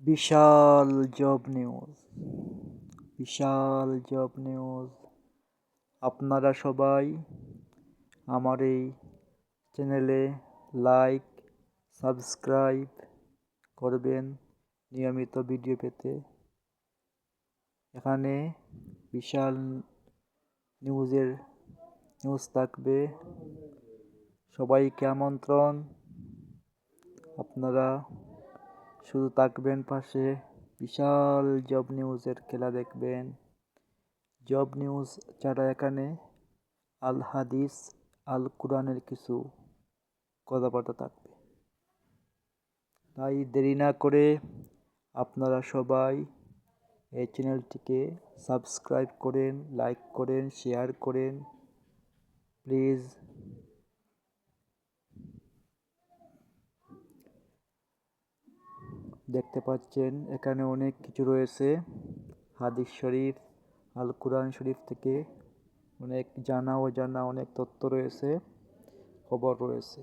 বিশাল job news, বিশাল job news. আপনারা সবাই আমার এই চ্যানেলে লাইক, সাবস্ক্রাইব করবেন নিয়মিত ভিডিও পেতে। এখানে বিশাল নিউজ থাকবে, সবাইকে আমন্ত্রণ। আপনারা শুধু থাকবেন পাশে, বিশাল জব নিউজের খেলা দেখবেন। জব নিউজ ছাড়া এখানে আল হাদিস, আল কুরআনের কিছু কথাবার্তা থাকবে। তাই দেরি না করে আপনারা সবাই এই চ্যানেলটিকে সাবস্ক্রাইব করেন, লাইক করেন, শেয়ার করেন প্লিজ। দেখতে পাচ্ছেন এখানে অনেক কিছু রয়েছে, হাদিস শরীফ, আল কুরআন শরীফ থেকে অনেক জানা অজানা অনেক তথ্য রয়েছে, খবর রয়েছে।